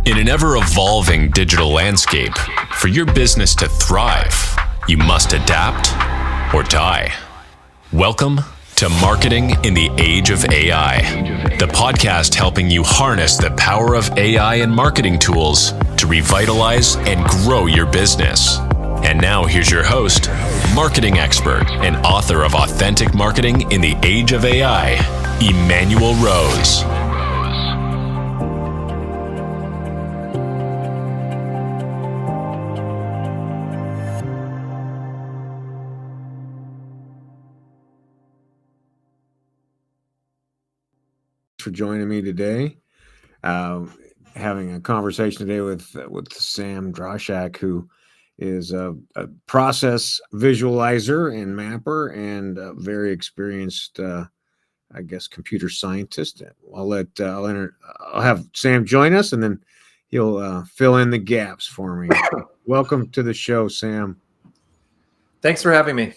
In an ever-evolving digital landscape, for your business to thrive, you must adapt or die. Welcome to Marketing in the Age of AI, the podcast helping you harness the power of AI and marketing tools to revitalize and grow your business. And now here's your host, marketing expert and author of Authentic Marketing in the Age of AI, Emanuel Rose. For joining me today, having a conversation today with Sam Drauschak, who is a process visualizer and mapper and a very experienced, computer scientist. I'll have Sam join us, and then he'll fill in the gaps for me. Welcome to the show, Sam. Thanks for having me.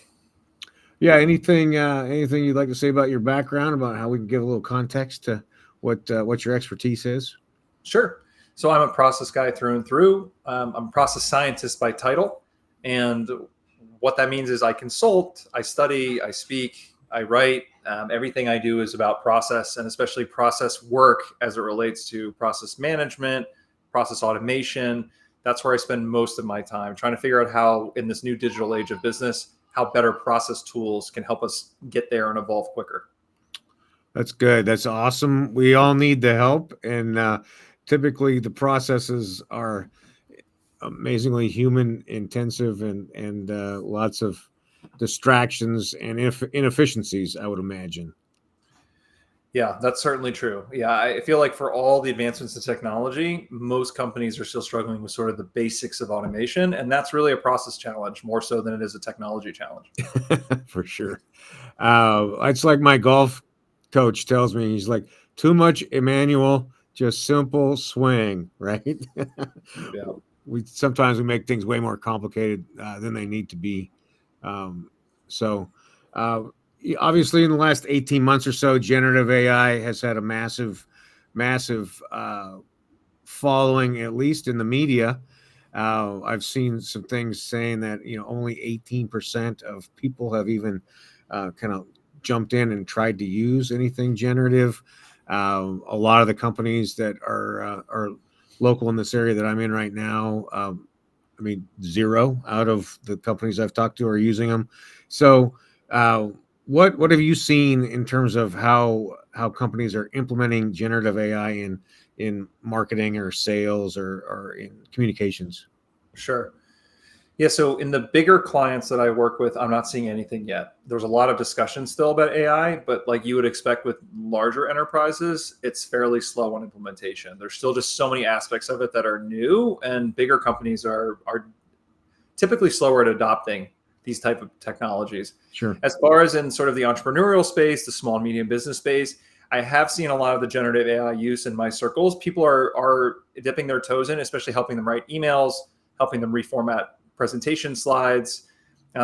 Yeah, anything you'd like to say about your background, about how we can give a little context to what your expertise is? Sure. So I'm a process guy through and through. I'm a process scientist by title. And what that means is I consult, I study, I speak, I write. Everything I do is about process, and especially process work as it relates to process management, process automation. That's where I spend most of my time trying to figure out how, in this new digital age of business, how better process tools can help us get there and evolve quicker. That's good. That's awesome. We all need the help. And typically the processes are amazingly human intensive and lots of distractions and inefficiencies, I would imagine. Yeah, that's certainly true. Yeah, I feel like for all the advancements in technology, most companies are still struggling with sort of the basics of automation. And that's really a process challenge more so than it is a technology challenge. For sure. It's like my golf coach tells me, he's like, too much Emanuel, just simple swing, right? Yeah. Sometimes we make things way more complicated than they need to be. Obviously, in the last 18 months or so, generative AI has had a massive following, at least in the media. I've seen some things saying that only 18% of people have even kind of jumped in and tried to use anything generative. A lot of the companies that are local in this area that I'm in right now, 0 out of the companies I've talked to are using them. So what have you seen in terms of how companies are implementing generative AI in marketing or sales or in communications? Sure. Yeah, so in the bigger clients that I work with, I'm not seeing anything yet. There's a lot of discussion still about AI, but like you would expect with larger enterprises, it's fairly slow on implementation. There's still just so many aspects of it that are new, and bigger companies are typically slower at adopting these type of technologies. Sure. As far as in sort of the entrepreneurial space, the small and medium business space, I have seen a lot of the generative AI use in my circles. People are dipping their toes in, especially helping them write emails, helping them reformat presentation slides.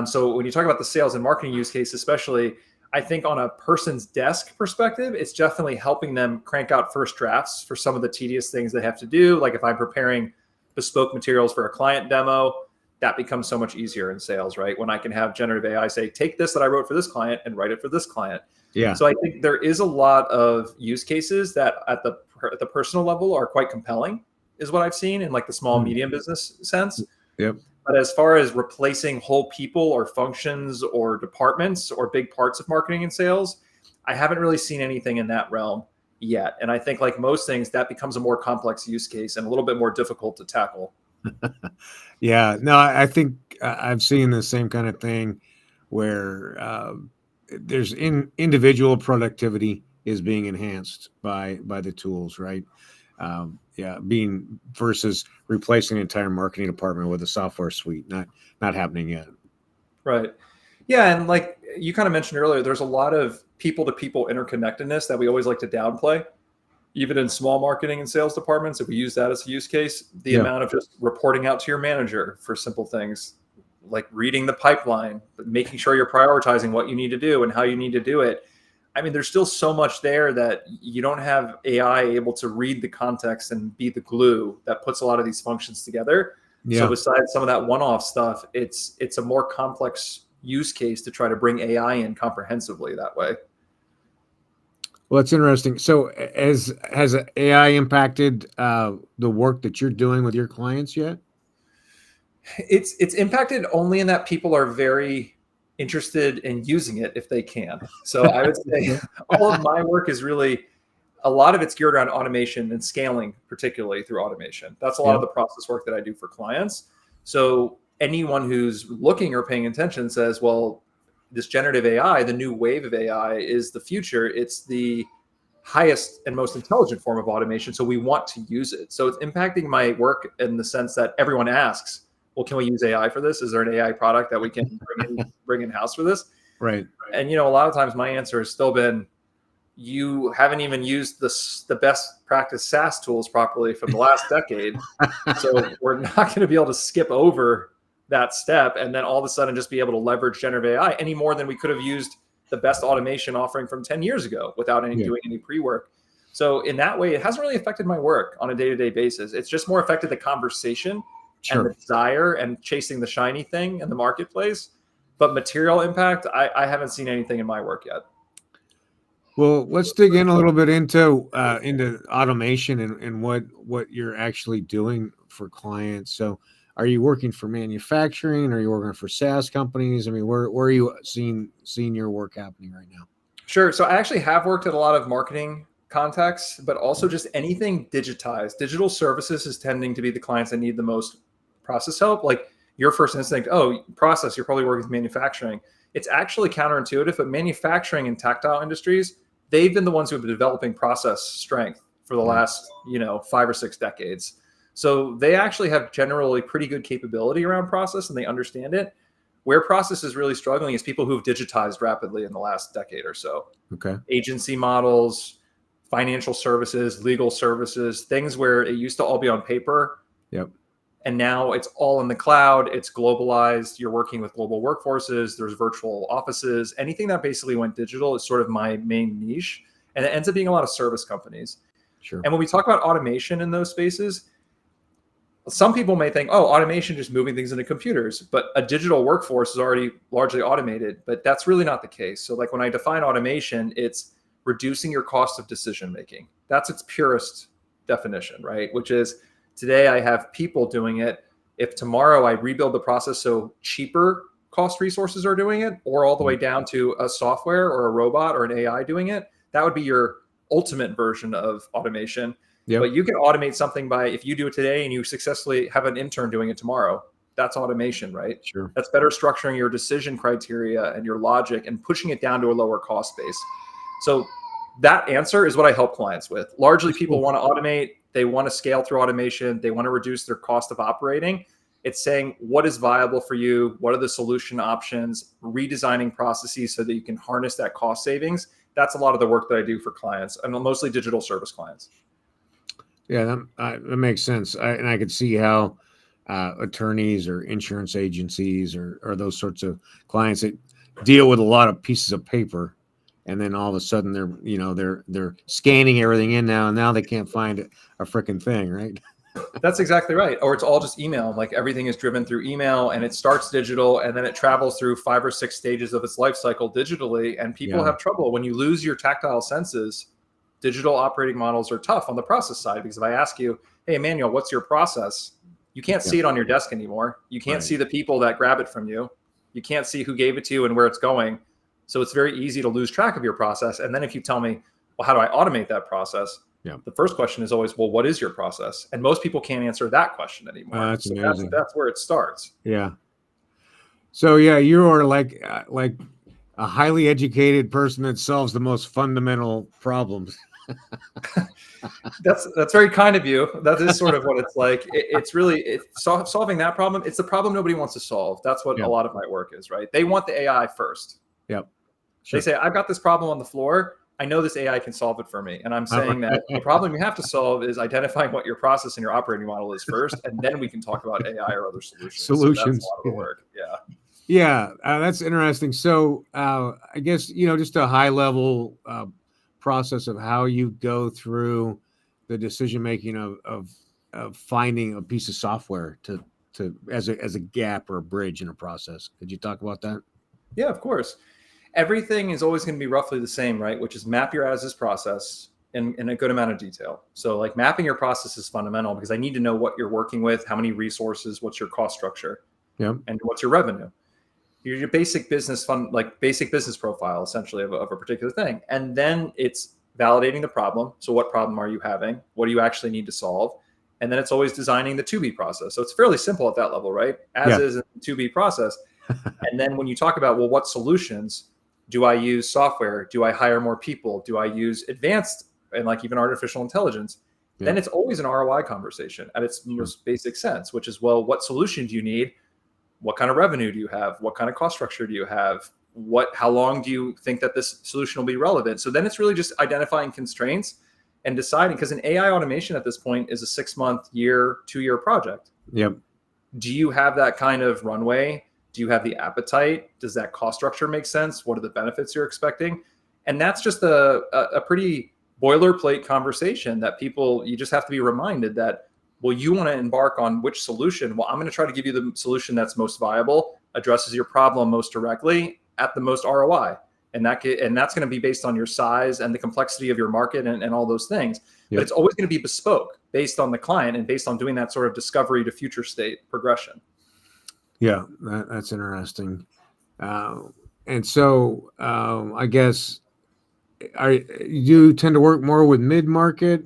So when you talk about the sales and marketing use case, especially, I think on a person's desk perspective, it's definitely helping them crank out first drafts for some of the tedious things they have to do. Like if I'm preparing bespoke materials for a client demo, that becomes so much easier in sales, right? When I can have generative AI say, take this that I wrote for this client and write it for this client. Yeah. So I think there is a lot of use cases that at the personal level are quite compelling, is what I've seen in like the small, medium business sense. Yep. But as far as replacing whole people or functions or departments or big parts of marketing and sales, I haven't really seen anything in that realm yet. And I think like most things, that becomes a more complex use case and a little bit more difficult to tackle. Yeah, no, I think I've seen the same kind of thing where there's individual productivity is being enhanced by the tools, right? Being versus replacing an entire marketing department with a software suite, not happening yet. Right. Yeah, and like you kind of mentioned earlier, there's a lot of people-to-people interconnectedness that we always like to downplay. Even in small marketing and sales departments, if we use that as a use case, the amount of just reporting out to your manager for simple things like reading the pipeline, but making sure you're prioritizing what you need to do and how you need to do it. I mean, there's still so much there that you don't have AI able to read the context and be the glue that puts a lot of these functions together. Yeah. So besides some of that one-off stuff, it's a more complex use case to try to bring AI in comprehensively that way. Well, that's interesting. So has AI impacted the work that you're doing with your clients yet? It's impacted only in that people are very interested in using it if they can. So I would say all of my work is really, a lot of it's geared around automation and scaling, particularly through automation. That's a lot of the process work that I do for clients. So anyone who's looking or paying attention says, well, this generative AI, the new wave of AI, is the future. It's the highest and most intelligent form of automation. So we want to use it. So it's impacting my work in the sense that everyone asks, well, can we use AI for this? Is there an AI product that we can bring in-house for this? Right. And, a lot of times my answer has still been, you haven't even used the best practice SaaS tools properly from the last decade. So we're not going to be able to skip over that step and then all of a sudden just be able to leverage generative AI any more than we could have used the best automation offering from 10 years ago without doing any pre-work. So in that way, it hasn't really affected my work on a day-to-day basis. It's just more affected the conversation and the desire and chasing the shiny thing in the marketplace. But material impact, I haven't seen anything in my work yet. Well, let's dig in a little bit into automation and what you're actually doing for clients. So are you working for manufacturing? Are you working for SaaS companies? I mean, where are you seeing your work happening right now? Sure. So I actually have worked at a lot of marketing contexts, but also just anything digitized. Digital services is tending to be the clients that need the most process help. Like your first instinct, process, you're probably working with manufacturing. It's actually counterintuitive, but manufacturing and tactile industries, they've been the ones who have been developing process strength for the last, 5 or 6 decades. So they actually have generally pretty good capability around process and they understand it. Where process is really struggling is people who've digitized rapidly in the last decade or so. Okay. Agency models, financial services, legal services, things where it used to all be on paper. Yep. And now it's all in the cloud. It's globalized. You're working with global workforces. There's virtual offices. Anything that basically went digital is sort of my main niche. And it ends up being a lot of service companies. Sure. And when we talk about automation in those spaces, some people may think, automation just moving things into computers, but a digital workforce is already largely automated, but that's really not the case. So like when I define automation, it's reducing your cost of decision-making. That's its purest definition, right? Which is today I have people doing it. If tomorrow I rebuild the process so cheaper cost resources are doing it, or all the way down to a software or a robot or an AI doing it, that would be your ultimate version of automation. Yep. But you can automate something by, if you do it today and you successfully have an intern doing it tomorrow, that's automation, right? Sure. That's better structuring your decision criteria and your logic and pushing it down to a lower cost base. So that answer is what I help clients with. Largely people want to automate. They want to scale through automation. They want to reduce their cost of operating. It's saying, what is viable for you? What are the solution options? Redesigning processes so that you can harness that cost savings. That's a lot of the work that I do for clients, and mostly digital service clients. Yeah, that makes sense. And I could see how attorneys or insurance agencies or those sorts of clients that deal with a lot of pieces of paper, and then all of a sudden they're scanning everything in now, and now they can't find a freaking thing, right? That's exactly right. Or it's all just email. Like everything is driven through email, and it starts digital, and then it travels through 5 or 6 stages of its life cycle digitally. And people have trouble when you lose your tactile senses. Digital operating models are tough on the process side, because if I ask you, hey, Emanuel, what's your process? You can't see it on your desk anymore. You can't see the people that grab it from you. You can't see who gave it to you and where it's going. So it's very easy to lose track of your process. And then if you tell me, well, how do I automate that process? Yeah. The first question is always, well, what is your process? And most people can't answer that question anymore. That's amazing. That's where it starts. Yeah. So yeah, you are like a highly educated person that solves the most fundamental problems. That's very kind of you. That is sort of what it's like. It's really solving that problem. It's the problem nobody wants to solve. That's what a lot of my work is, right? They want the AI first. Yep. Sure. They say, I've got this problem on the floor. I know this AI can solve it for me. And I'm saying that the problem you have to solve is identifying what your process and your operating model is first, and then we can talk about AI or other solutions. So that's a lot of the work. Yeah. Yeah, that's interesting. So I guess, just a high level process of how you go through the decision making of finding a piece of software to as a gap or a bridge in a process. Could you talk about that? Yeah, of course. Everything is always going to be roughly the same, right? Which is map your as-is process in a good amount of detail. So like mapping your process is fundamental because I need to know what you're working with, how many resources, what's your cost structure, Yep. and what's your revenue. Your basic business fund, like basic business profile, essentially of a particular thing. And then it's validating the problem. So what problem are you having? What do you actually need to solve? And then it's always designing the to be process. So it's fairly simple at that level, right? As Yeah. is a to be process. And then when you talk about, well, what solutions do I use software? Do I hire more people? Do I use advanced and like even artificial intelligence? Yeah. Then it's always an ROI conversation at its most basic sense, which is, well, what solution do you need? What kind of revenue do you have? What kind of cost structure do you have? How long do you think that this solution will be relevant? So then it's really just identifying constraints and deciding, because an AI automation at this point is a 6-month, year, 2-year project. Yep. Do you have that kind of runway? Do you have the appetite? Does that cost structure make sense? What are the benefits you're expecting? And that's just a pretty boilerplate conversation that you just have to be reminded that, well, you want to embark on which solution? Well, I'm going to try to give you the solution that's most viable, addresses your problem most directly at the most ROI. And that's going to be based on your size and the complexity of your market and all those things. Yep. But it's always going to be bespoke based on the client and based on doing that sort of discovery to future state progression. Yeah, that's interesting. And so I guess you tend to work more with mid-market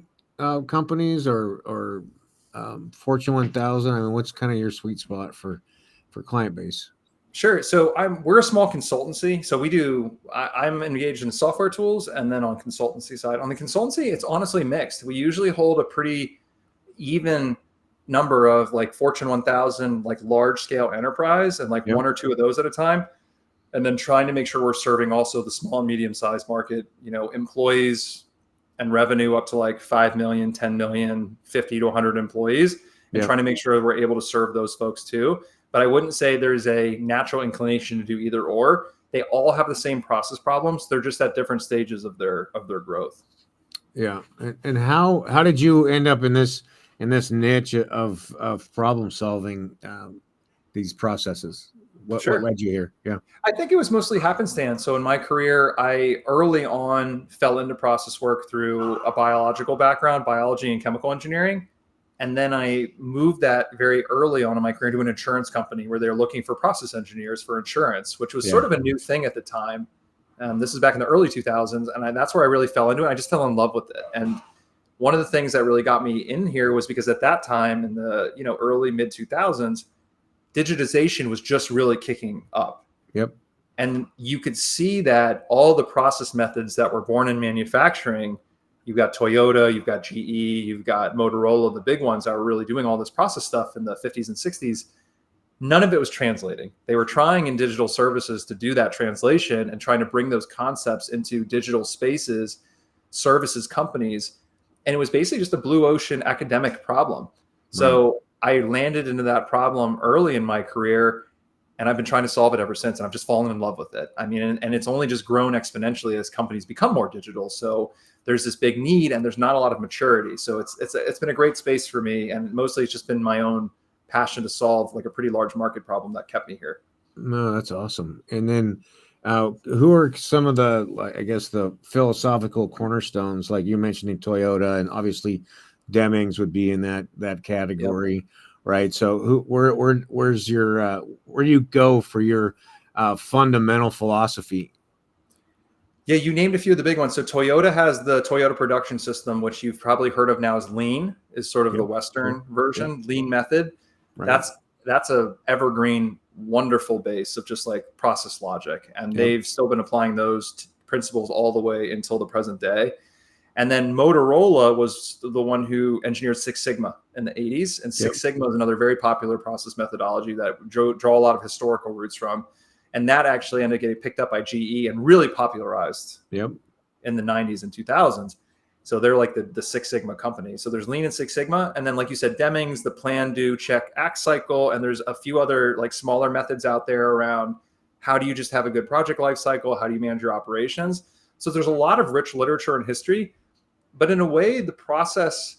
companies or Fortune 1000. I mean, what's kind of your sweet spot for client base? Sure. So we're a small consultancy. So I'm engaged in software tools and then on consultancy side. On the consultancy, it's honestly mixed. We usually hold a pretty even number of like Fortune 1000, like large scale enterprise and like Yep. 1 or 2 of those at a time. And then trying to make sure we're serving also the small and medium sized market, employees and revenue up to like 5 million, 10 million, 50 to 100 employees, and Yep. trying to make sure we're able to serve those folks too. But I wouldn't say there's a natural inclination to do either or. They all have the same process problems. They're just at different stages of their growth. Yeah. And how did you end up in this niche of problem solving these processes? What led you here? Yeah. I think it was mostly happenstance. So in my career, I early on fell into process work through a biological background, biology and chemical engineering. And then I moved that very early on in my career to an insurance company where they're looking for process engineers for insurance, which was sort of a new thing at the time. This is back in the early 2000s. And that's where I really fell into it. I just fell in love with it. And one of the things that really got me in here was because at that time in the early mid 2000s, digitization was just really kicking up. Yep. And you could see that all the process methods that were born in manufacturing, you've got Toyota, you've got GE, you've got Motorola, the big ones that were really doing all this process stuff in the 50s and 60s. None of it was translating. They were trying in digital services to do that translation and trying to bring those concepts into digital spaces, services, companies. And it was basically just a blue ocean academic problem. So I landed into that problem early in my career, and I've been trying to solve it ever since. And I've just fallen in love with it. I mean, and it's only just grown exponentially as companies become more digital. So there's this big need, and there's not a lot of maturity. So it's been a great space for me, and mostly it's just been my own passion to solve like a pretty large market problem that kept me here. No, that's awesome. And then, who are some of the, like, I guess, the philosophical cornerstones? Like you mentioning Toyota, and obviously Demings would be in that category. Yep. Right. So where's your where do you go for your fundamental philosophy? Yeah, you named a few of the big ones. So Toyota has the Toyota production system, which you've probably heard of now as Lean, is sort of the Western version, Lean method. Right. That's a evergreen, wonderful base of just like process logic. And they've still been applying those principles all the way until the present day. And then Motorola was the one who engineered Six Sigma in the 80s. And Six Sigma is another very popular process methodology that draw a lot of historical roots from. And that actually ended up getting picked up by GE and really popularized in the 90s and 2000s. So they're like the Six Sigma company. So there's Lean and Six Sigma. And then, like you said, Deming's the plan, do, check, act cycle. And there's a few other like smaller methods out there around how do you just have a good project life cycle? How do you manage your operations? So there's a lot of rich literature and history, but in a way, the process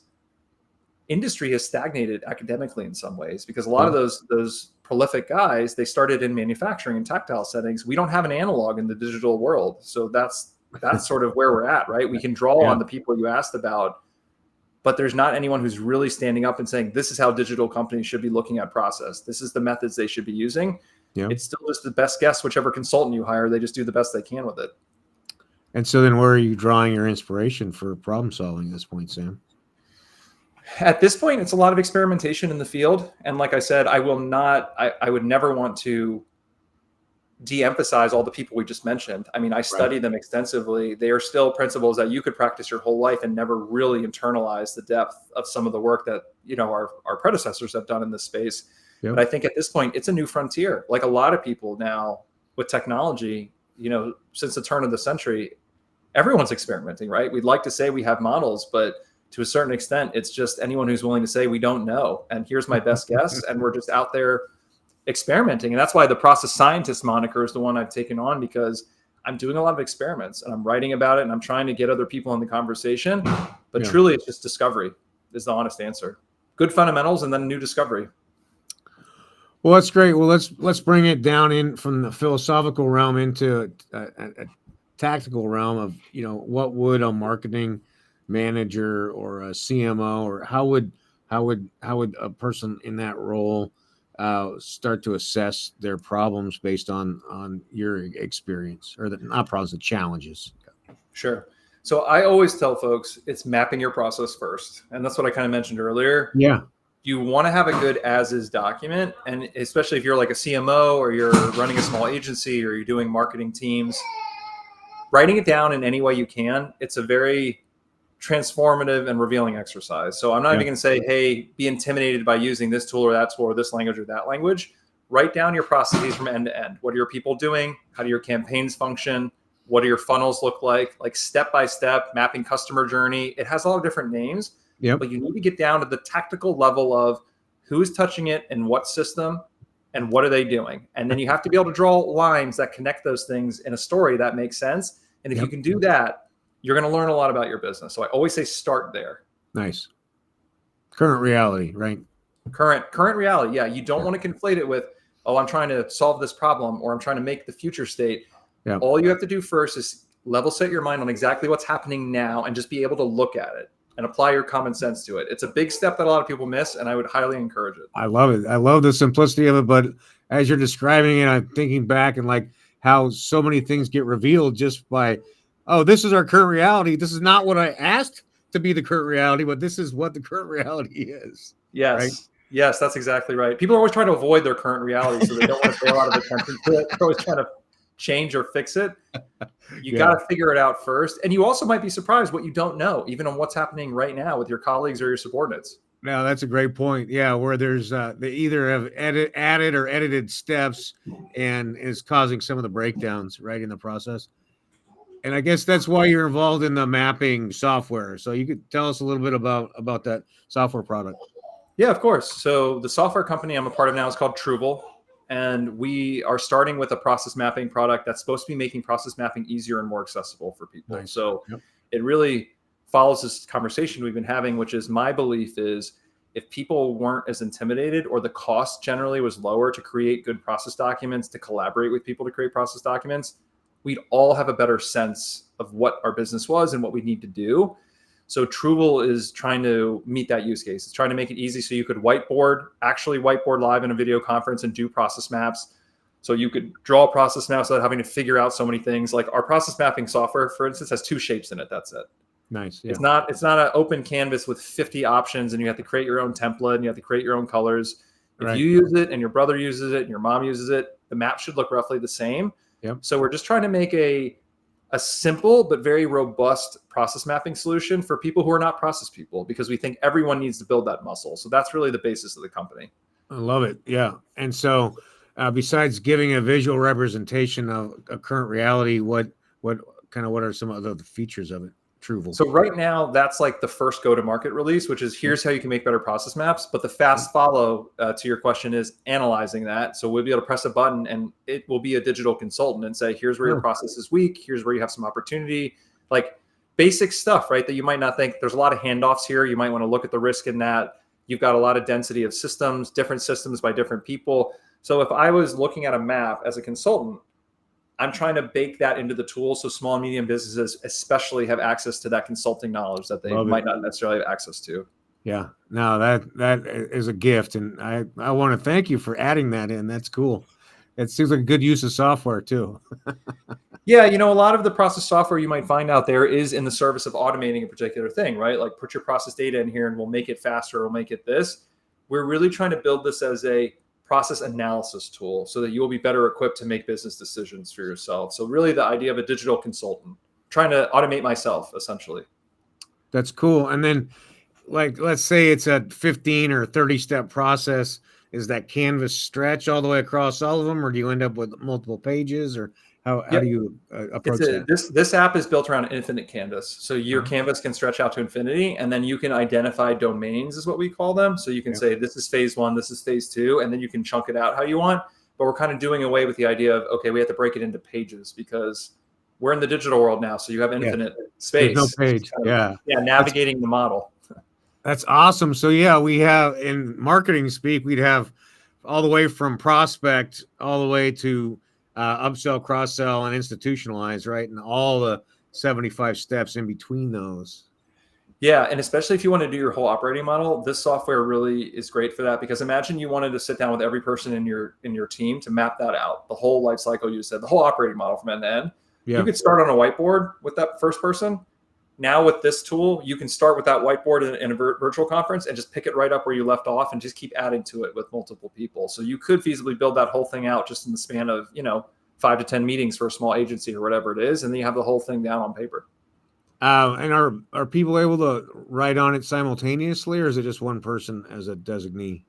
industry has stagnated academically in some ways, because a lot of those prolific guys, they started in manufacturing and tactile settings. We don't have an analog in the digital world. So that's sort of where we're at, right? We can draw on the people you asked about, but there's not anyone who's really standing up and saying, this is how digital companies should be looking at process. This is the methods they should be using. Yeah. It's still just the best guess, whichever consultant you hire, they just do the best they can with it. And so then where are you drawing your inspiration for problem solving at this point, Sam? At this point, it's a lot of experimentation in the field. And like I said, I would never want to de-emphasize all the people we just mentioned. I mean, I study them extensively. They are still principles that you could practice your whole life and never really internalize the depth of some of the work that, our predecessors have done in this space. Yep. But I think at this point, it's a new frontier. Like a lot of people now with technology, since the turn of the century, everyone's experimenting, right? We'd like to say we have models, but to a certain extent, it's just anyone who's willing to say we don't know. And here's my best guess. And we're just out there experimenting. And that's why the process scientist moniker is the one I've taken on, because I'm doing a lot of experiments and I'm writing about it and I'm trying to get other people in the conversation. But truly, it's just discovery is the honest answer. Good fundamentals and then new discovery. Well, that's great. Well, let's bring it down in from the philosophical realm into a tactical realm of, what would a marketing manager or a CMO, or how would a person in that role start to assess their problems based on your experience, or not problems, the challenges? Sure. So I always tell folks it's mapping your process first. And that's what I kind of mentioned earlier. Yeah. You want to have a good as-is document. And especially if you're like a CMO or you're running a small agency or you're doing marketing teams, writing it down in any way you can, it's a very transformative and revealing exercise. So I'm not even going to say, hey, be intimidated by using this tool or that tool or this language or that language. Write down your processes from end to end. What are your people doing? How do your campaigns function? What do your funnels look like step by step, mapping customer journey? It has a lot of different names, but you need to get down to the tactical level of who's touching it and what system and what are they doing? And then you have to be able to draw lines that connect those things in a story that makes sense. And if you can do that, you're going to learn a lot about your business. So I always say start there. Nice. Current reality, right? Current reality. Yeah. You don't want to conflate it with, I'm trying to solve this problem or I'm trying to make the future state. Yeah. All you have to do first is level set your mind on exactly what's happening now and just be able to look at it and apply your common sense to it. It's a big step that a lot of people miss, and I would highly encourage it. I love it. I love the simplicity of it. But as you're describing it, I'm thinking back and like how so many things get revealed just by, this is our current reality. This is not what I asked to be the current reality, but this is what the current reality is. Yes. Right? Yes, that's exactly right. People are always trying to avoid their current reality, so they don't want to pay a lot of attention to it. They're always trying to change or fix it. You got to figure it out first. And you also might be surprised what you don't know, even on what's happening right now with your colleagues or your subordinates. No, that's a great point. Yeah, where there's they either have added or edited steps and is causing some of the breakdowns right in the process. And I guess that's why you're involved in the mapping software. So you could tell us a little bit about that software product. Yeah, of course. So the software company I'm a part of now is called Truval. And we are starting with a process mapping product that's supposed to be making process mapping easier and more accessible for people. Nice. So it really follows this conversation we've been having, which is my belief is if people weren't as intimidated or the cost generally was lower to create good process documents, to collaborate with people to create process documents, we'd all have a better sense of what our business was and what we need to do. So Truval is trying to meet that use case. It's trying to make it easy so you could actually whiteboard live in a video conference and do process maps. So you could draw a process map without having to figure out so many things. Like our process mapping software, for instance, has 2 shapes in it. That's it. Nice. Yeah. It's not an open canvas with 50 options and you have to create your own template and you have to create your own colors. If you use it and your brother uses it and your mom uses it, the map should look roughly the same. Yep. So we're just trying to make a simple but very robust process mapping solution for people who are not process people, because we think everyone needs to build that muscle. So that's really the basis of the company. I love it. Yeah. And so besides giving a visual representation of a current reality, what are some other features of it? Truval? So right now, that's like the first go-to-market release, which is here's how you can make better process maps. But the fast follow to your question is analyzing that. So we'll be able to press a button and it will be a digital consultant and say, here's where your process is weak. Here's where you have some opportunity, like basic stuff, right? That you might not think. There's a lot of handoffs here. You might want to look at the risk in that. You've got a lot of density of systems, different systems by different people. So if I was looking at a map as a consultant, I'm trying to bake that into the tool so small and medium businesses especially have access to that consulting knowledge that they might not necessarily have access to. Yeah, no, that is a gift. And I want to thank you for adding that in. That's cool. It seems like a good use of software too. Yeah, a lot of the process software you might find out there is in the service of automating a particular thing, right? Like put your process data in here and we'll make it faster, we'll make it this. We're really trying to build this as a process analysis tool so that you will be better equipped to make business decisions for yourself. So really the idea of a digital consultant, trying to automate myself essentially. That's cool. And then like, let's say it's a 15 or 30 step process. Is that canvas stretch all the way across all of them, or do you end up with multiple pages, or how do you approach that? This app is built around infinite canvas. So your canvas can stretch out to infinity, and then you can identify domains is what we call them. So you can say, this is phase 1, this is phase 2, and then you can chunk it out how you want. But we're kind of doing away with the idea of, okay, we have to break it into pages because we're in the digital world now. So you have infinite space. There's no page. Navigating the model. That's awesome. So we have in marketing speak, we'd have all the way from prospect all the way to upsell, cross-sell, and institutionalize, right? And all the 75 steps in between those. Yeah, and especially if you want to do your whole operating model, this software really is great for that, because imagine you wanted to sit down with every person in your team to map that out, the whole life cycle you said, the whole operating model from end to end. Yeah. You could start on a whiteboard with that first person. Now with this tool, you can start with that whiteboard in a virtual conference and just pick it right up where you left off and just keep adding to it with multiple people. So you could feasibly build that whole thing out just in the span of, 5 to 10 meetings for a small agency or whatever it is. And then you have the whole thing down on paper. And are people able to write on it simultaneously, or is it just one person as a designee?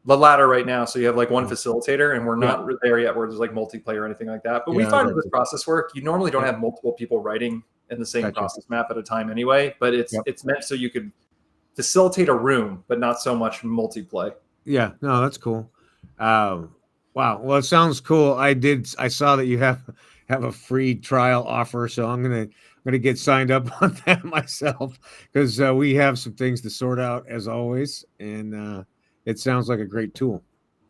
The latter right now. So you have like one facilitator, and we're not there yet where there's like multiplayer or anything like that. But we find with this process work, you normally don't have multiple people writing in the same process map at a time anyway, but it's meant so you could facilitate a room, but not so much multiplay. Yeah, no, that's cool. Wow. Well, it sounds cool. I saw that you have a free trial offer, so I'm gonna get signed up on that myself, because we have some things to sort out as always, and it sounds like a great tool.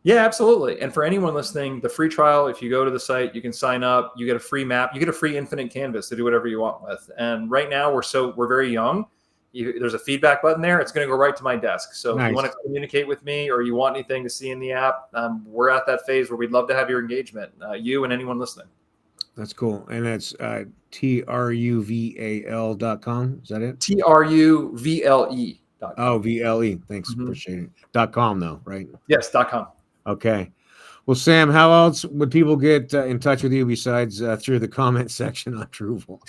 Yeah, absolutely. And for anyone listening, the free trial, if you go to the site, you can sign up, you get a free map, you get a free infinite canvas to do whatever you want with. And right now we're very young. There's a feedback button there. It's going to go right to my desk. So if you want to communicate with me or you want anything to see in the app, we're at that phase where we'd love to have your engagement, you and anyone listening. That's cool. And that's truval.com. Is that it? truvle.com. Oh, VLE. Thanks. Appreciate it. .com though, right? Yes, .com. Okay. Well, Sam, how else would people get in touch with you besides through the comment section on Truval?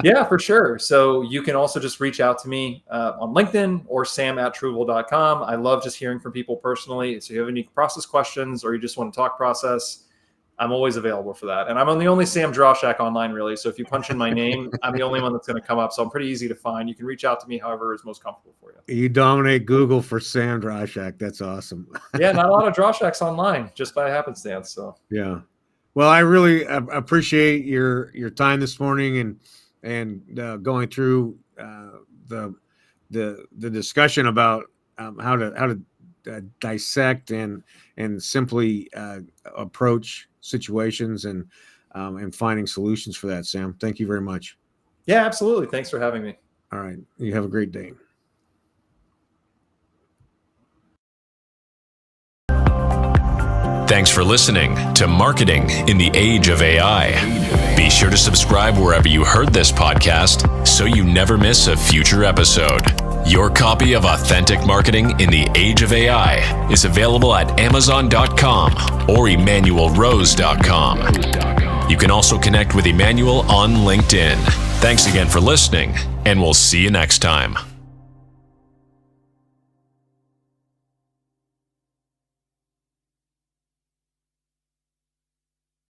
Yeah, for sure. So you can also just reach out to me on LinkedIn or sam@truval.com. I love just hearing from people personally. So if you have any process questions or you just want to talk process, I'm always available for that. And I'm the only Sam Drauschak online, really. So if you punch in my name, I'm the only one that's going to come up. So I'm pretty easy to find. You can reach out to me however is most comfortable for you. You dominate Google for Sam Drauschak. That's awesome. Yeah, not a lot of Drauschaks online, just by happenstance. So yeah. Well, I really appreciate your time this morning and going through the discussion about how to dissect and simply approach situations and finding solutions for that, Sam. Thank you very much. Yeah, absolutely. Thanks for having me. All right. You have a great day. Thanks for listening to Marketing in the Age of AI. Be sure to subscribe wherever you heard this podcast so you never miss a future episode. Your copy of Authentic Marketing in the Age of AI is available at Amazon.com or EmanuelRose.com. You can also connect with Emanuel on LinkedIn. Thanks again for listening, and we'll see you next time.